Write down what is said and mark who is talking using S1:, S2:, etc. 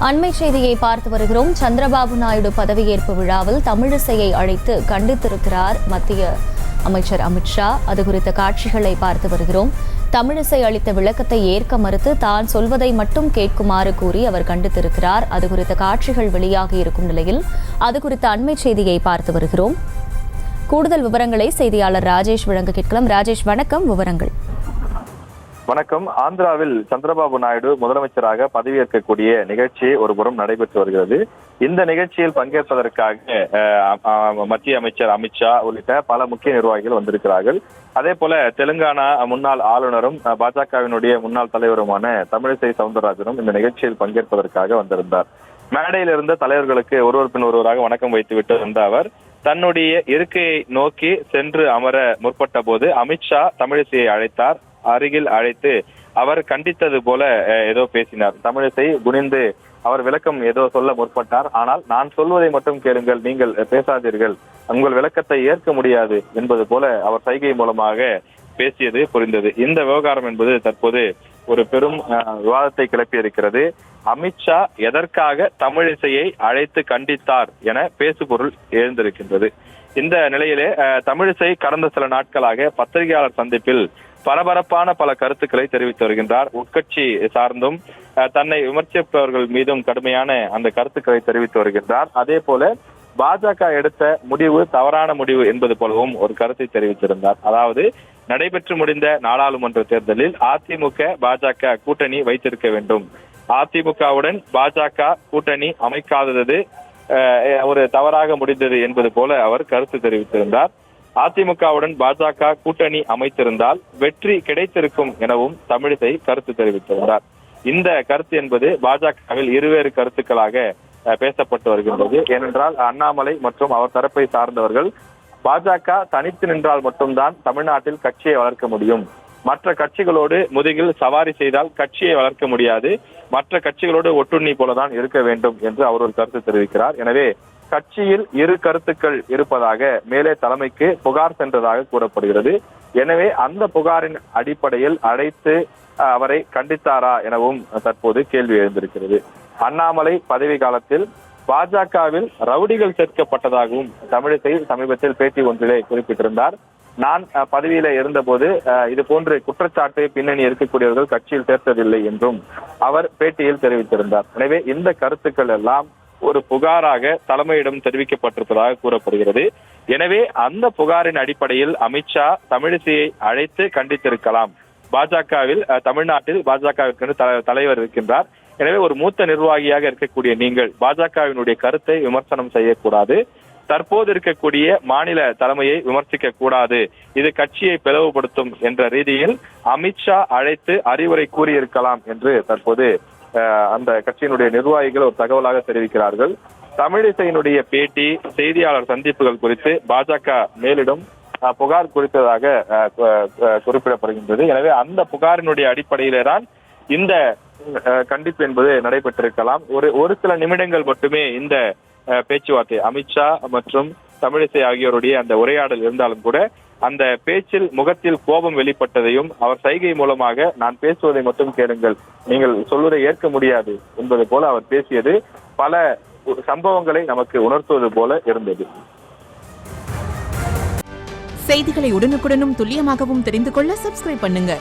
S1: அண்மை செய்தியை பார்த்து வருகிறோம். சந்திரபாபு நாயுடு பதவியேற்பு விழாவில் தமிழிசையை அழைத்து கண்டித்திருக்கிறார் மத்திய அமைச்சர் அமித்ஷா. அது குறித்த காட்சிகளை பார்த்து வருகிறோம். தமிழிசை அளித்த விளக்கத்தை ஏற்க மறுத்து தான் சொல்வதை மட்டும் கேட்குமாறு கூறி அவர் கண்டித்திருக்கிறார். அது குறித்த காட்சிகள் வெளியாகி இருக்கும் நிலையில் அது குறித்த அண்மை செய்தியை பார்த்து வருகிறோம். கூடுதல் விவரங்களை செய்தியாளர் ராஜேஷ் வழங்க கேட்கலாம். ராஜேஷ், வணக்கம். விவரங்கள்.
S2: வணக்கம். ஆந்திராவில் சந்திரபாபு நாயுடு முதலமைச்சராக பதவியேற்கக்கூடிய நிகழ்ச்சி ஒருபுறம் நடைபெற்று வருகிறது. இந்த நிகழ்ச்சியில் பங்கேற்பதற்காக மத்திய அமைச்சர் அமித்ஷா உள்ளிட்ட பல முக்கிய நிர்வாகிகள் வந்திருக்கிறார்கள். அதே போல தெலுங்கானா முன்னாள் ஆளுநரும் பாஜகவினுடைய முன்னாள் தலைவருமான தமிழிசை சவுந்தரராஜனும் இந்த நிகழ்ச்சியில் பங்கேற்பதற்காக வந்திருந்தார். மேடையில் இருந்த தலைவர்களுக்கு ஒருவர் பின் ஒருவராக வணக்கம் வைத்துவிட்டு வந்த அவர் தன்னுடைய இருக்கையை நோக்கி சென்று அமர முற்பட்ட போது அமித்ஷா தமிழிசையை அழைத்தார். அருகில் அழைத்து அவர் கண்டித்தது போல ஏதோ பேசினார். தமிழிசை குனிந்து அவர் விளக்கம் ஏதோ சொல்ல முற்பட்டார். ஆனால் நான் சொல்வதை மட்டும் கேளுங்கள், நீங்கள் பேசாதீர்கள், உங்கள் விளக்கத்தை ஏற்க முடியாது என்பது போல அவர் சைகை மூலமாக பேசியது புரிந்தது. இந்த விவகாரம் என்பது தற்போது ஒரு பெரும் விவாதத்தை கிளப்பியிருக்கிறது. அமித்ஷா எதற்காக தமிழிசையை அழைத்து கண்டித்தார் என பேசுபொருள் எழுந்திருக்கின்றது. இந்த நிலையிலே தமிழிசை கடந்த சில நாட்களாக பத்திரிகையாளர் சந்திப்பில் பரபரப்பான பல கருத்துக்களை தெரிவித்து வருகின்றார். உட்கட்சி சார்ந்தும் தன்னை விமர்சிப்பவர்கள் மீதும் கடுமையான அந்த கருத்துக்களை தெரிவித்து வருகின்றார். அதே போல பாஜக எடுத்த முடிவு தவறான முடிவு என்பது போலவும் ஒரு கருத்தை தெரிவித்திருந்தார். அதாவது நடைபெற்று முடிந்த நாடாளுமன்ற தேர்தலில் அதிமுக பாஜக கூட்டணி வைத்திருக்க வேண்டும், அதிமுகவுடன் பாஜக கூட்டணி அமைக்காதது ஒரு தவறாக முடிந்தது என்பது போல அவர் கருத்து தெரிவித்திருந்தார். அதிமுகவுடன் பாஜக கூட்டணி அமைத்திருந்தால் வெற்றி கிடைத்திருக்கும் எனவும் தமிழிசை கருத்து தெரிவித்திருந்தார். இந்த கருத்து என்பது பாஜகவில் இருவேறு கருத்துக்களாக பேசப்பட்டு வருகின்றது. ஏனென்றால் அண்ணாமலை மற்றும் அவர் தரப்பை சார்ந்தவர்கள் பாஜக தனித்து நின்றால் மட்டும்தான் தமிழ்நாட்டில் கட்சியை வளர்க்க முடியும், மற்ற கட்சிகளோடு முதுகில் சவாரி செய்தால் கட்சியை வளர்க்க முடியாது, மற்ற கட்சிகளோடு ஒட்டுண்ணி போலதான் இருக்க வேண்டும் என்று அவர் ஒரு கருத்து தெரிவிக்கிறார். எனவே கட்சியில் இரு கருத்துக்கள் இருப்பதாக மேலே தலைமைக்கு புகார் சென்றதாக கூறப்படுகிறது. எனவே அந்த புகாரின் அடிப்படையில் அழைத்து அவரை கண்டித்தாரா எனவும் தற்போது கேள்வி எழுந்திருக்கிறது. அண்ணாமலை பதவி காலத்தில் பாஜகவில் ரவுடிகள் சேர்க்கப்பட்டதாகவும் தமிழிசை சமீபத்தில் பேட்டி ஒன்றிலே குறிப்பிட்டிருந்தார். நான் பதவியில இருந்தபோது இது போன்று குற்றச்சாட்டு பின்னணி இருக்கக்கூடியவர்கள் கட்சியில் சேர்த்ததில்லை என்றும் அவர் பேட்டியில் தெரிவித்திருந்தார். எனவே இந்த கருத்துக்கள் எல்லாம் ஒரு புகாராக தலைமையிடம் தெரிவிக்கப்பட்டிருப்பதாக கூறப்படுகிறது. எனவே அந்த புகாரின் அடிப்படையில் அமித்ஷா தமிழிசையை அழைத்து கண்டித்திருக்கலாம். பாஜகவில் தமிழ்நாட்டில் பாஜகவிற்கு தலைவர் இருக்கின்றார். எனவே ஒரு மூத்த நிர்வாகியாக இருக்கக்கூடிய நீங்கள் பாஜகவினுடைய கருத்தை விமர்சனம் செய்யக்கூடாது, தற்போது இருக்கக்கூடிய மாநில தலைமையை விமர்சிக்க கூடாது, இது கட்சியை பிளவுபடுத்தும் என்ற ரீதியில் அமித்ஷா அழைத்து அறிவுரை கூறியிருக்கலாம் என்று தற்போது அந்த கட்சியினுடைய நிர்வாகிகள் ஒரு தகவலாக தெரிவிக்கிறார்கள். தமிழிசையினுடைய பேட்டி, செய்தியாளர் சந்திப்புகள் குறித்து பாஜக மேலிடம் புகார் குறித்ததாக குறிப்பிடப்படுகின்றது. எனவே அந்த புகாரினுடைய அடிப்படையிலே தான் இந்த கண்டிப்பு என்பது நடைபெற்றிருக்கலாம். ஒரு சில நிமிடங்கள் மட்டுமே இந்த பேச்சுவார்த்தை அமித்ஷா மற்றும் தமிழிசை ஆகியோருடைய அந்த உரையாடல் இருந்தாலும் கூட அந்த பேச்சில் முகத்தில் கோபம் வெளிப்பட்டதையும் அவர் சைகை மூலமாக நான் பேசுவதை மட்டும் கேளுங்கள், நீங்கள் சொல்வதை ஏற்க முடியாது என்பது போல அவர் பேசியது பல சம்பவங்களை நமக்கு உணர்த்துவது போல இருந்தது.
S3: செய்திகளை உடனுக்குடனும் துல்லியமாகவும் தெரிந்து கொள்ள சப்ஸ்கிரைப் பண்ணுங்க.